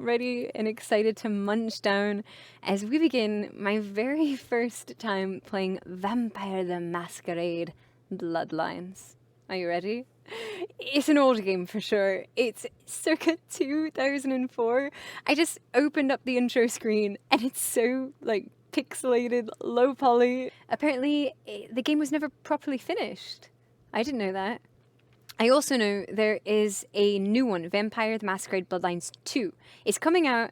ready and excited to munch down as we begin my very first time playing Vampire the Masquerade Bloodlines. Are you ready? It's an old game for sure. It's circa 2004. I just opened up the intro screen and it's so like pixelated, low poly. Apparently, the game was never properly finished. I didn't know that. I also know there is a new one, Vampire the Masquerade Bloodlines 2. It's coming out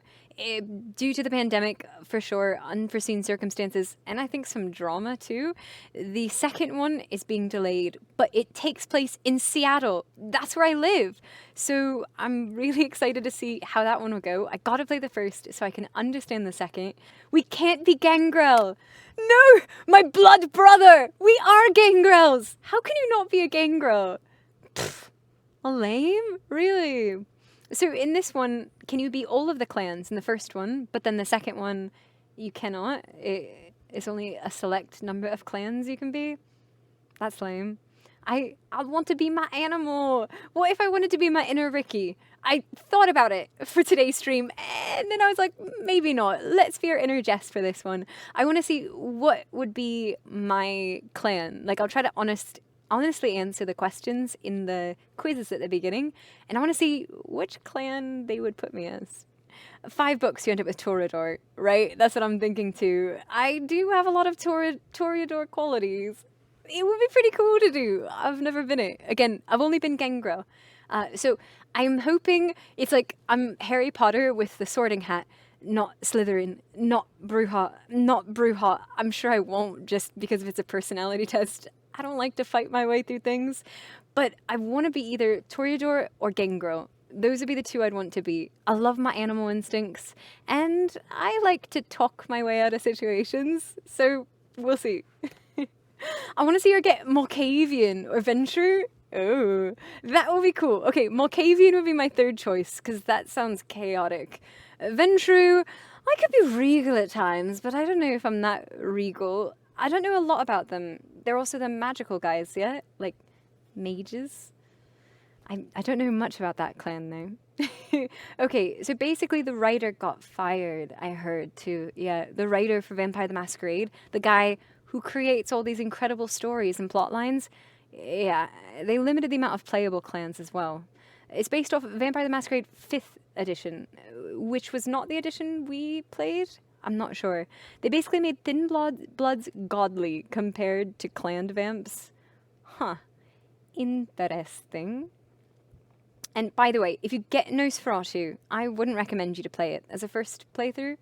due to the pandemic, for sure, unforeseen circumstances, and I think some drama too. The second one is being delayed, but it takes place in Seattle. That's where I live. So I'm really excited to see how that one will go. I gotta play the first so I can understand the second. We can't be Gangrel! No! My blood brother! We are Gangrels! How can you not be a Gangrel? Lame? Really? So in this one, can you be all of the clans in the first one, but then the second one, you cannot? It's only a select number of clans you can be? That's lame. I want to be my animal. What if I wanted to be my inner Ricky? I thought about it for today's stream, and then I was like, maybe not. Let's be our inner Jess for this one. I want to see what would be my clan. Like, I'll try to honestly answer the questions in the quizzes at the beginning, and I want to see which clan they would put me as. 5 books, you end up with Toreador, right? That's what I'm thinking too. I do have a lot of Toreador qualities. It would be pretty cool to do. I've never been it. Again, I've only been Gangrel. So I'm hoping it's like I'm Harry Potter with the sorting hat. Not Slytherin, not Brujah. I'm sure I won't just because if it's a personality test. I don't like to fight my way through things, but I want to be either Toreador or Gangrel. Those would be the 2 I'd want to be. I love my animal instincts, and I like to talk my way out of situations, so we'll see. I want to see her get Malkavian or Ventrue. Oh, that would be cool. Okay, Malkavian would be my 3rd choice, because that sounds chaotic. Ventrue, I could be regal at times, but I don't know if I'm that regal. I don't know a lot about them. They're also the magical guys, yeah? Like, mages? I don't know much about that clan, though. Okay, so basically the writer got fired, I heard, too. Yeah, the writer for Vampire the Masquerade, the guy who creates all these incredible stories and plot lines, yeah, they limited the amount of playable clans as well. It's based off Vampire the Masquerade 5th edition, which was not the edition we played. I'm not sure. They basically made Thin Bloods godly compared to clan vamps. Huh. Interesting. And by the way, if you get Nosferatu, I wouldn't recommend you to play it as a first playthrough.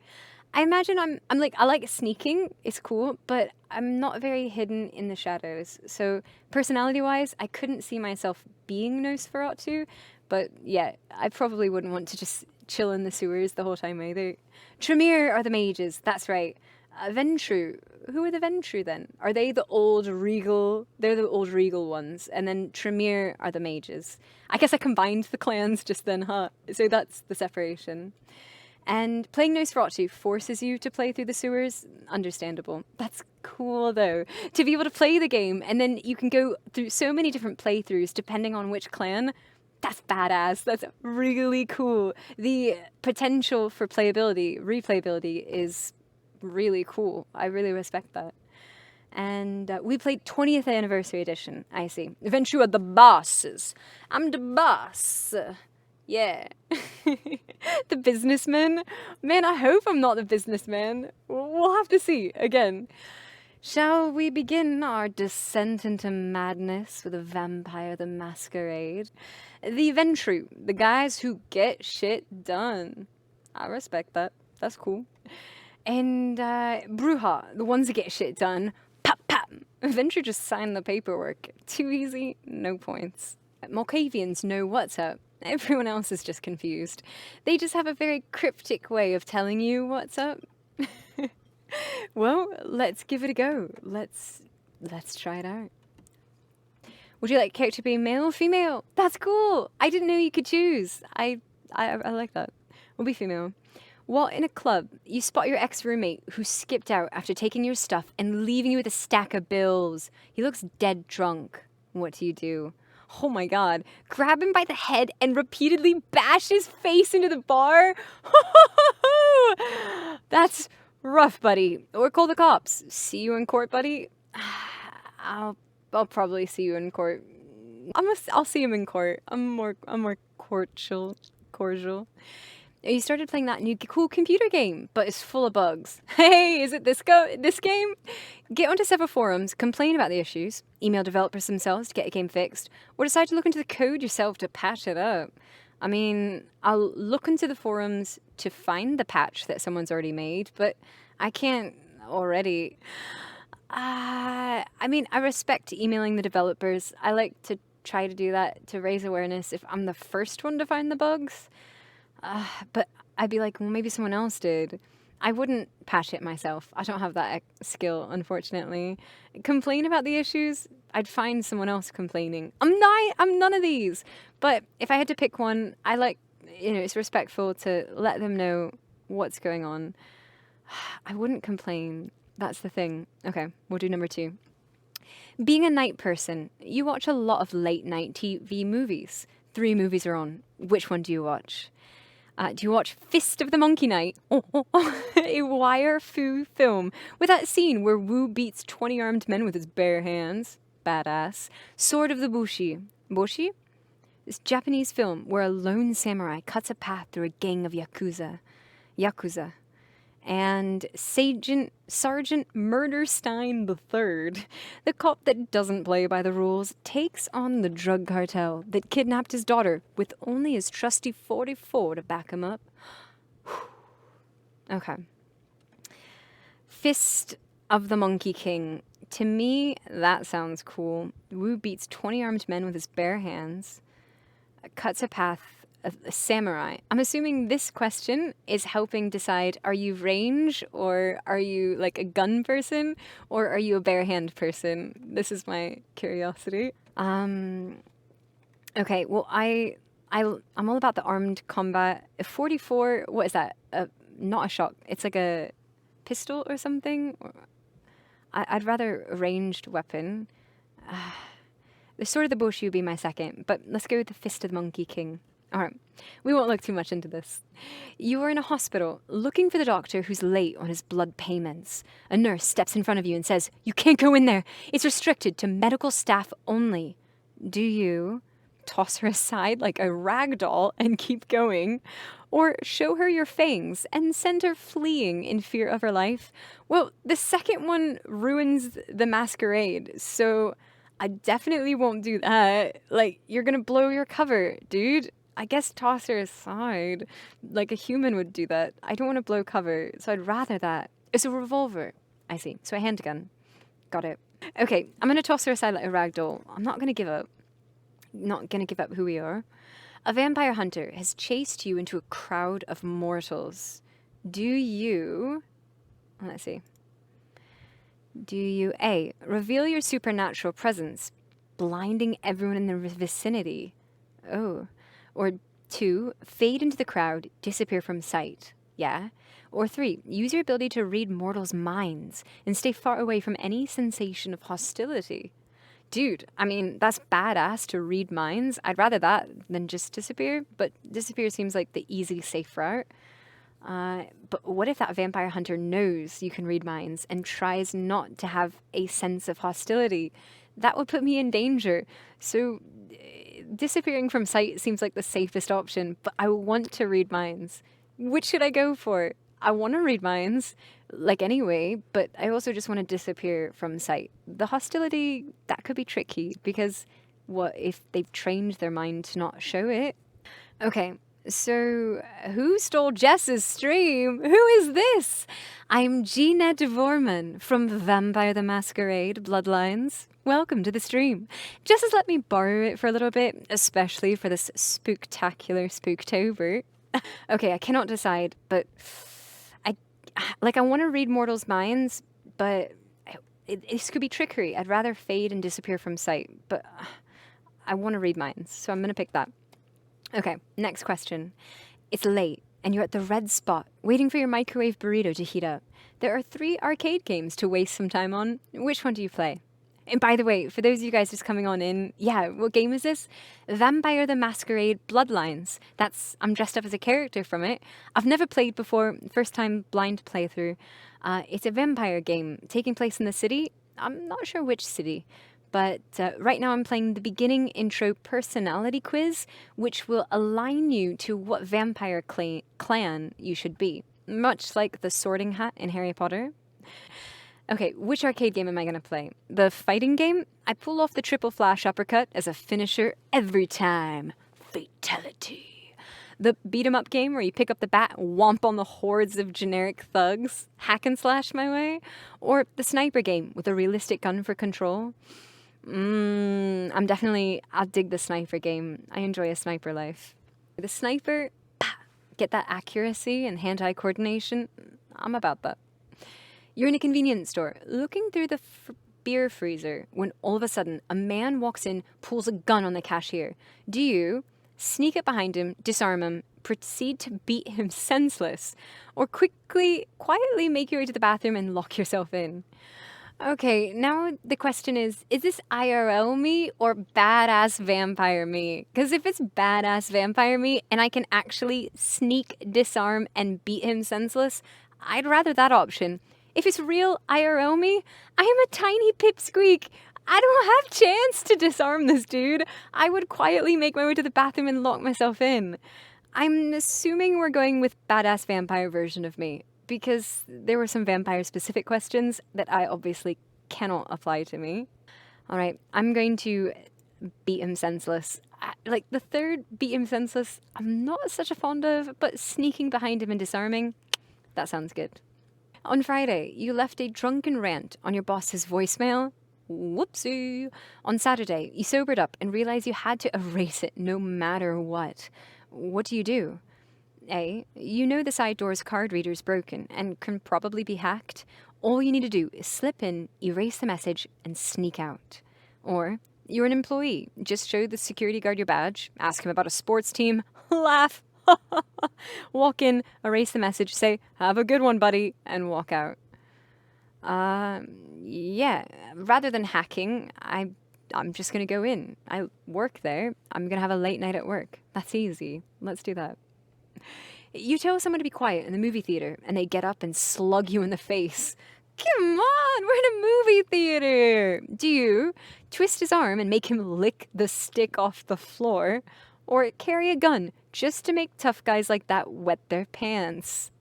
I imagine I'm like, I like sneaking, it's cool, but I'm not very hidden in the shadows. So personality-wise, I couldn't see myself being Nosferatu, but yeah, I probably wouldn't want to just chill in the sewers the whole time either. Tremere are the mages, that's right. Ventrue, who are the Ventrue then? Are they the old regal? They're the old regal ones, and then Tremere are the mages. I guess I combined the clans just then, huh? So that's the separation. And playing Nosferatu forces you to play through the sewers. Understandable. That's cool, though. To be able to play the game, and then you can go through so many different playthroughs depending on which clan. That's badass. That's really cool. The potential for playability, replayability, is really cool. I really respect that. And we played 20th Anniversary Edition, I see. Eventually the bosses. I'm the boss. Yeah. The businessman? Man, I hope I'm not the businessman. We'll have to see, again. Shall we begin our descent into madness with a Vampire the Masquerade? The Ventrue, the guys who get shit done. I respect that. That's cool. And Brujah, the ones that get shit done. Pap, pap. Ventrue just signed the paperwork. Too easy, no points. Malkavians know what's up. Everyone else is just confused. They just have a very cryptic way of telling you what's up. Well, let's give it a go. Let's try it out. Would you like character to be male or female? That's cool. I didn't know you could choose. I like that. We'll be female. While in a club, you spot your ex-roommate who skipped out after taking your stuff and leaving you with a stack of bills. He looks dead drunk. What do you do? Oh my god. Grab him by the head and repeatedly bash his face into the bar? That's rough, buddy. Or call the cops. See you in court, buddy? I'll probably see you in court. I'll see him in court. I'm more cordial. You started playing that new cool computer game, but it's full of bugs. Hey, is it this game? Get onto several forums, complain about the issues, email developers themselves to get a game fixed, or decide to look into the code yourself to patch it up. I mean, I'll look into the forums to find the patch that someone's already made, but I can't already. I mean, I respect emailing the developers. I like to try to do that to raise awareness if I'm the first one to find the bugs. But I'd be like, well, maybe someone else did. I wouldn't patch it myself. I don't have that skill, unfortunately. Complain about the issues, I'd find someone else complaining. I'm none of these. But if I had to pick one, I like, it's respectful to let them know what's going on. I wouldn't complain. That's the thing. Okay, we'll do number 2. Being a night person, you watch a lot of late night TV movies. 3 movies are on. Which one do you watch? Do you watch Fist of the Monkey Knight? A wire fu film with that scene where Wu beats 20 armed men with his bare hands. Badass. Sword of the Bushi. Bushi? This Japanese film where a lone samurai cuts a path through a gang of Yakuza. And Sergeant Murderstein III, the cop that doesn't play by the rules, takes on the drug cartel that kidnapped his daughter with only his trusty 44 to back him up. Okay. Fist of the Monkey King. To me, that sounds cool. Wu beats 20 armed men with his bare hands, cuts a path. A samurai. I'm assuming this question is helping decide, are you range or are you like a gun person or are you a bare hand person? This is my curiosity. Okay, well I'm all about the armed combat. 44, what is that? Not a shot. It's like a pistol or something. I'd rather a ranged weapon. The Sword of the Bushi would be my second, but let's go with the Fist of the Monkey King. All right, we won't look too much into this. You are in a hospital looking for the doctor who's late on his blood payments. A nurse steps in front of you and says, "You can't go in there. It's restricted to medical staff only." Do you toss her aside like a rag doll and keep going? Or show her your fangs and send her fleeing in fear of her life? Well, the second one ruins the masquerade, so I definitely won't do that. Like, you're gonna blow your cover, dude. I guess toss her aside, like a human would do that. I don't want to blow cover, so I'd rather that. It's a revolver. I see. So a handgun. Got it. Okay, I'm going to toss her aside like a rag doll. I'm not going to give up. Not going to give up who we are. A vampire hunter has chased you into a crowd of mortals. Do you... Let's see. Do you A, reveal your supernatural presence, blinding everyone in the vicinity? Oh. Or 2, fade into the crowd, disappear from sight. Yeah. Or 3, use your ability to read mortals' minds and stay far away from any sensation of hostility. Dude, I mean, that's badass to read minds. I'd rather that than just disappear, but disappear seems like the easy, safe route. But what if that vampire hunter knows you can read minds and tries not to have a sense of hostility? That would put me in danger. So disappearing from sight seems like the safest option, but I want to read minds. Which should I go for? I want to read minds, like anyway, but I also just want to disappear from sight. The hostility, that could be tricky, because what if they've trained their mind to not show it? Okay, so who stole Jess's stream? Who is this? I'm Jeanette Vorman from Vampire the Masquerade Bloodlines. Welcome to the stream. Jess has let me borrow it for a little bit, especially for this spooktacular Spooktober. Okay, I cannot decide, but I want to read mortals' minds, but this could be trickery. I'd rather fade and disappear from sight, but I want to read minds, so I'm going to pick that. Okay, next question. It's late, and you're at the red spot, waiting for your microwave burrito to heat up. There are 3 arcade games to waste some time on. Which one do you play? And by the way, for those of you guys just coming on in, yeah, what game is this? Vampire the Masquerade Bloodlines. I'm dressed up as a character from it. I've never played before, first time blind playthrough. It's a vampire game taking place in the city. I'm not sure which city, but right now I'm playing the beginning intro personality quiz, which will align you to what vampire clan you should be. Much like the Sorting Hat in Harry Potter. Okay, which arcade game am I going to play? The fighting game? I pull off the triple flash uppercut as a finisher every time. Fatality. The beat-em-up game where you pick up the bat, womp on the hordes of generic thugs, hack and slash my way? Or the sniper game with a realistic gun for control? I'll dig the sniper game. I enjoy a sniper life. The sniper, get that accuracy and hand-eye coordination. I'm about that. You're in a convenience store, looking through the beer freezer, when all of a sudden a man walks in, pulls a gun on the cashier. Do you sneak up behind him, disarm him, proceed to beat him senseless, or quietly make your way to the bathroom and lock yourself in? Okay, now the question is this IRL me or badass vampire me? Because if it's badass vampire me and I can actually sneak, disarm, and beat him senseless, I'd rather that option. If it's real IRL me, I am a tiny pipsqueak. I don't have chance to disarm this dude. I would quietly make my way to the bathroom and lock myself in. I'm assuming we're going with badass vampire version of me, because there were some vampire-specific questions that I obviously cannot apply to me. All right, I'm going to beat him senseless. Like, the third beat him senseless, I'm not such a fond of, but sneaking behind him and disarming, that sounds good. On Friday, you left a drunken rant on your boss's voicemail. Whoopsie. On Saturday, you sobered up and realized you had to erase it no matter what. What do? A, you know the side door's card reader's broken and can probably be hacked. All you need to do is slip in, erase the message, and sneak out. Or, you're an employee. Just show the security guard your badge, ask him about a sports team, laugh, walk in, erase the message, say, have a good one, buddy, and walk out. Yeah, rather than hacking, I'm just going to go in. I work there. I'm going to have a late night at work. That's easy. Let's do that. You tell someone to be quiet in the movie theater, and they get up and slug you in the face. Come on, we're in a movie theater. Do you twist his arm and make him lick the stick off the floor? Or carry a gun just to make tough guys like that wet their pants?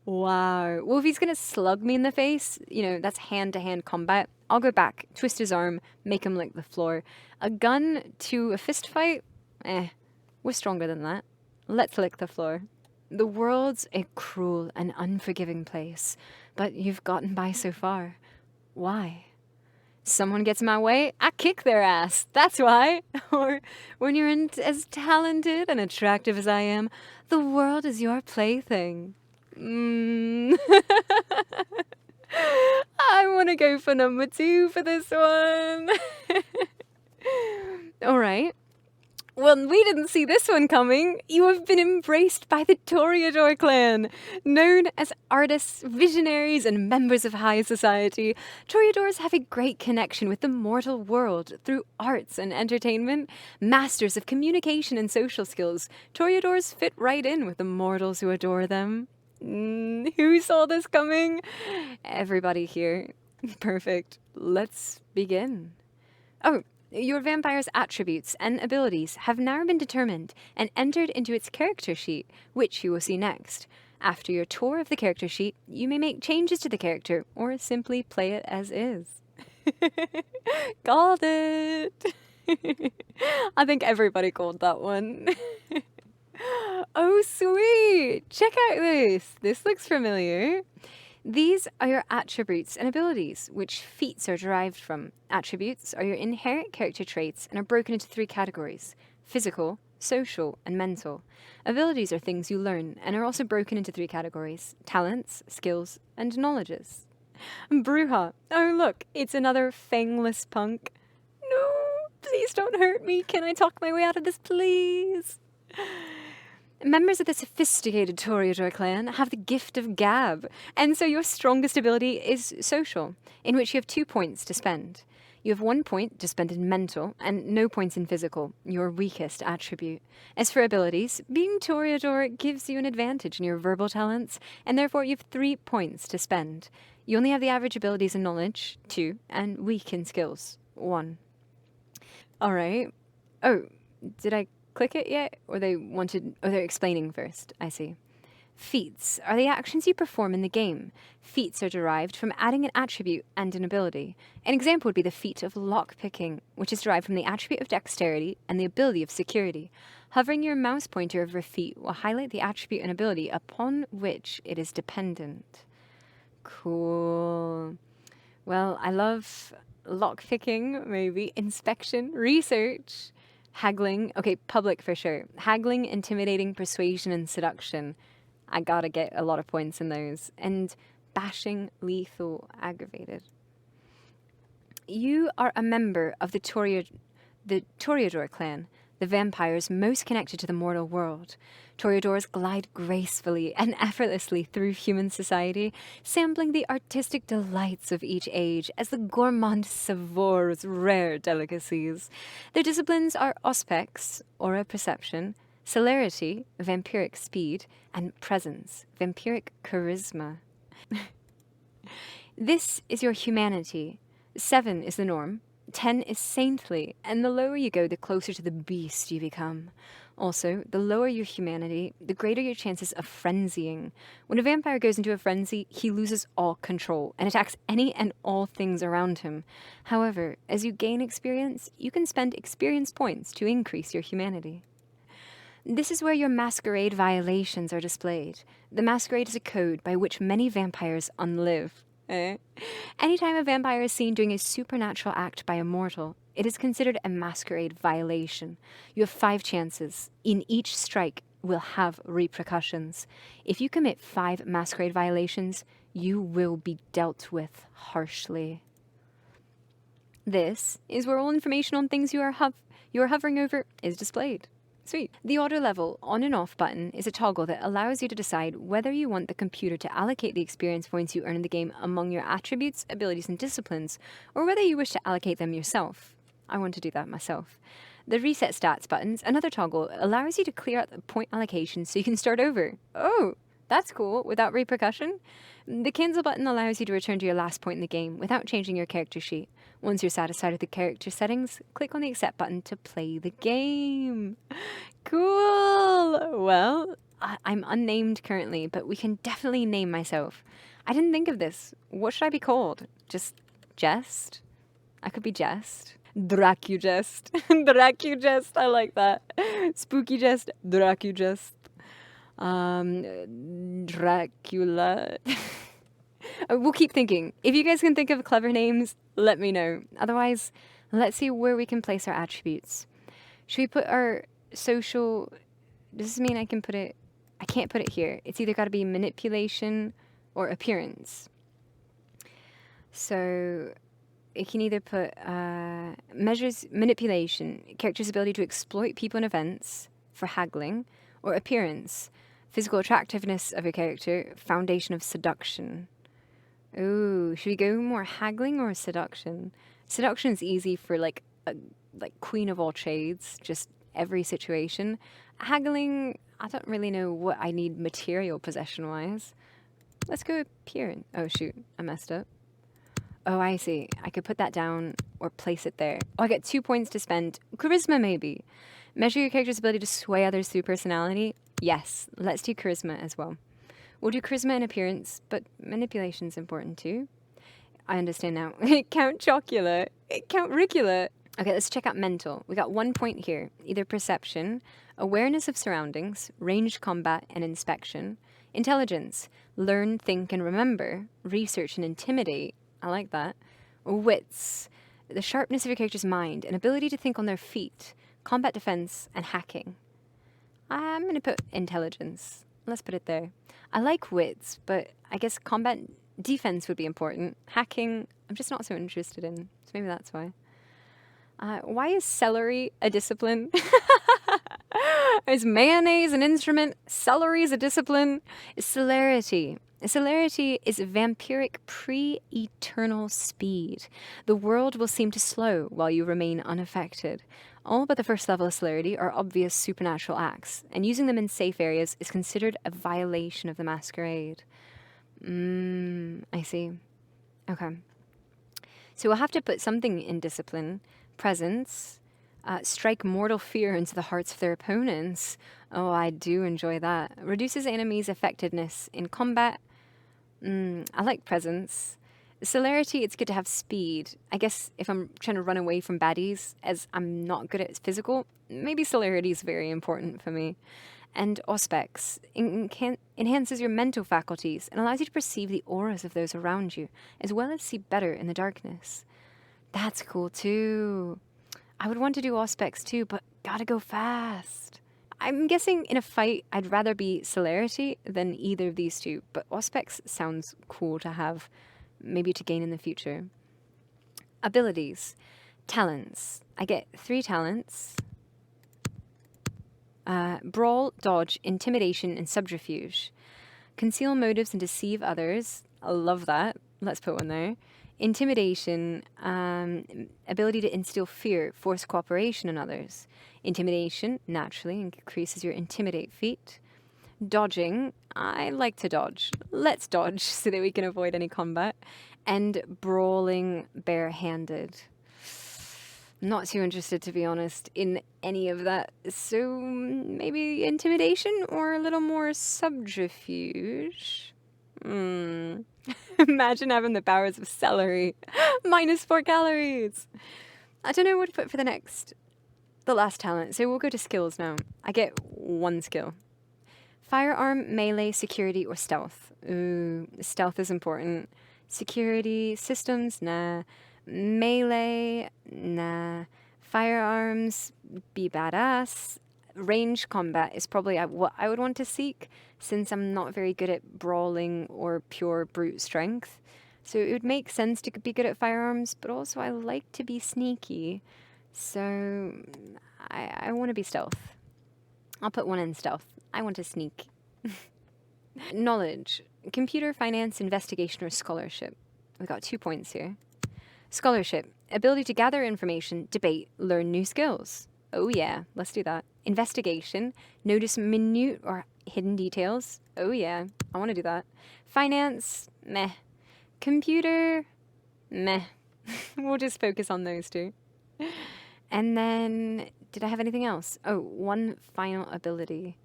Wow. Well, if he's going to slug me in the face, that's hand-to-hand combat. I'll go back, twist his arm, make him lick the floor. A gun to a fist fight? We're stronger than that. Let's lick the floor. The world's a cruel and unforgiving place, but you've gotten by so far. Why? Someone gets in my way, I kick their ass. That's why. Or when you're as talented and attractive as I am, the world is your plaything. I want to go for number 2 for this one. All right. Well, we didn't see this one coming. You have been embraced by the Toreador clan. Known as artists, visionaries, and members of high society, Toreadors have a great connection with the mortal world through arts and entertainment. Masters of communication and social skills, Toreadors fit right in with the mortals who adore them. Who saw this coming? Everybody here. Perfect. Let's begin. Oh, your vampire's attributes and abilities have now been determined and entered into its character sheet, which you will see next. After your tour of the character sheet, you may make changes to the character or simply play it as is. Called it! I think everybody called that one. Oh, sweet! Check out this! This looks familiar. These are your attributes and abilities, which feats are derived from. Attributes are your inherent character traits and are broken into 3 categories: physical, social, and mental. Abilities are things you learn and are also broken into 3 categories: talents, skills, and knowledges. Bruja. Oh, look, it's another fangless punk. No, please don't hurt me. Can I talk my way out of this, please? Members of the sophisticated Toreador clan have the gift of gab, and so your strongest ability is social, in which you have 2 points to spend. You have 1 point to spend in mental and no points in physical, your weakest attribute. As for abilities, being Toreador gives you an advantage in your verbal talents, and therefore you have 3 points to spend. You only have the average abilities and knowledge, 2, and weak in skills, 1. All right. Oh, did I click it yet? Or they're explaining first. I see. Feats are the actions you perform in the game. Feats are derived from adding an attribute and an ability. An example would be the feat of lockpicking, which is derived from the attribute of dexterity and the ability of security. Hovering your mouse pointer over a feat will highlight the attribute and ability upon which it is dependent. Cool. Well, I love lockpicking, maybe. Inspection, research, haggling. Okay, public for sure. Haggling, intimidating, persuasion, and seduction. I gotta get a lot of points in those. And bashing, lethal, aggravated. You are a member of the Toreador clan, the vampires most connected to the mortal world. Toreadors glide gracefully and effortlessly through human society, sampling the artistic delights of each age as the gourmand savours rare delicacies. Their disciplines are auspex, aura perception, celerity, vampiric speed, and presence, vampiric charisma. This is your humanity. 7 is the norm. 10 is saintly, and the lower you go, the closer to the beast you become. Also, the lower your humanity, the greater your chances of frenzying. When a vampire goes into a frenzy, he loses all control and attacks any and all things around him. However, as you gain experience, you can spend experience points to increase your humanity. This is where your masquerade violations are displayed. The masquerade is a code by which many vampires unlive. Anytime a vampire is seen doing a supernatural act by a mortal, it is considered a masquerade violation. You have 5 chances. In each strike will have repercussions. If you commit 5 masquerade violations, you will be dealt with harshly. This is where all information on things you are hovering over is displayed. Sweet. The auto level on and off button is a toggle that allows you to decide whether you want the computer to allocate the experience points you earn in the game among your attributes, abilities, and disciplines, or whether you wish to allocate them yourself. I want to do that myself. The reset stats buttons, another toggle, allows you to clear out the point allocation so you can start over. Oh, that's cool, without repercussion. The cancel button allows you to return to your last point in the game without changing your character sheet. Once you're satisfied with the character settings, click on the accept button to play the game. Cool! Well, I'm unnamed currently, but we can definitely name myself. I didn't think of this. What should I be called? Just Jest? I could be Jest. Dracujest. Dracujest, I like that. Spooky Jest, Dracujest. Dracula. We'll keep thinking. If you guys can think of clever names, let me know. Otherwise, let's see where we can place our attributes. Should we put our social... Does this mean I can put it... I can't put it here. It's either got to be manipulation or appearance. So it can either put measures manipulation, character's ability to exploit people and events for haggling, or appearance, physical attractiveness of your character, foundation of seduction. Ooh, should we go more haggling or seduction? Seduction's easy for like queen of all trades, just every situation. Haggling, I don't really know what I need material possession-wise. Let's go appearance. Oh shoot, I messed up. Oh, I see. I could put that down or place it there. Oh, I get 2 points to spend. Charisma, maybe. Measure your character's ability to sway others through personality. Yes, let's do charisma as well. We'll do charisma and appearance, but manipulation's important too. I understand now. Count Chocula. Count Ricula. Okay, let's check out mental. We got 1 point here. Either perception, awareness of surroundings, ranged combat, and inspection. Intelligence, learn, think, and remember. Research and intimidate. I like that. Wits, the sharpness of your character's mind, an ability to think on their feet. Combat defense, and hacking. I'm going to put intelligence. Let's put it there. I like wits, but I guess combat defense would be important. Hacking, I'm just not so interested in, so maybe that's why. Why is celery a discipline? Is mayonnaise an instrument? Celery is a discipline? Celerity. Celerity is vampiric pre-eternal speed. The world will seem to slow while you remain unaffected. All but the first level of celerity are obvious supernatural acts, and using them in safe areas is considered a violation of the Masquerade. I see. Okay. So we'll have to put something in discipline. Presence. Strike mortal fear into the hearts of their opponents. Oh, I do enjoy that. Reduces enemies' effectiveness in combat. I like presence. Celerity, it's good to have speed. I guess if I'm trying to run away from baddies, as I'm not good at physical, maybe celerity is very important for me. And auspex enhances your mental faculties and allows you to perceive the auras of those around you, as well as see better in the darkness. That's cool too. I would want to do auspex too, but gotta go fast. I'm guessing in a fight, I'd rather be celerity than either of these two, but auspex sounds cool to have, maybe to gain in the future. Abilities. Talents. I get 3 talents. Brawl, dodge, intimidation, and subterfuge. Conceal motives and deceive others. I love that. Let's put one there. Intimidation, ability to instill fear, force cooperation in others. Intimidation, naturally, increases your intimidate feat. Dodging, I like to dodge. Let's dodge so that we can avoid any combat. And brawling barehanded. Not too interested, to be honest, in any of that. So maybe intimidation or a little more subterfuge? Imagine having the powers of celery. -4 calories. I don't know what to put for the last talent. So we'll go to skills now. I get 1 skill. Firearm, melee, security, or stealth. Ooh, stealth is important. Security, systems, nah. Melee, nah. Firearms, be badass. Range combat is probably what I would want to seek, since I'm not very good at brawling or pure brute strength. So it would make sense to be good at firearms, but also I like to be sneaky. So I want to be stealth. I'll put 1 in stealth. I want to sneak. Knowledge. Computer, finance, investigation, or scholarship. We've got 2 points here. Scholarship. Ability to gather information, debate, learn new skills. Oh yeah, let's do that. Investigation. Notice minute or hidden details. Oh yeah, I want to do that. Finance. Meh. Computer. Meh. We'll just focus on those 2. And then, did I have anything else? Oh, 1 final ability.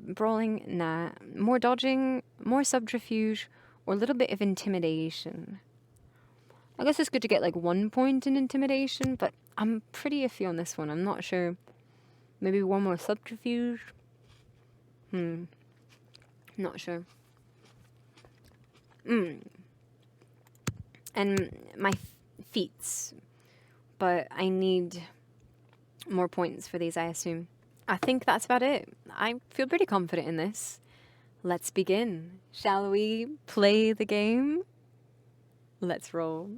Brawling, nah. More dodging, more subterfuge, or a little bit of intimidation. I guess it's good to get like 1 point in intimidation, but I'm pretty iffy on this one. I'm not sure. Maybe 1 more subterfuge? Not sure. And my feats. But I need more points for these, I assume. I think that's about it. I feel pretty confident in this. Let's begin. Shall we play the game? Let's roll.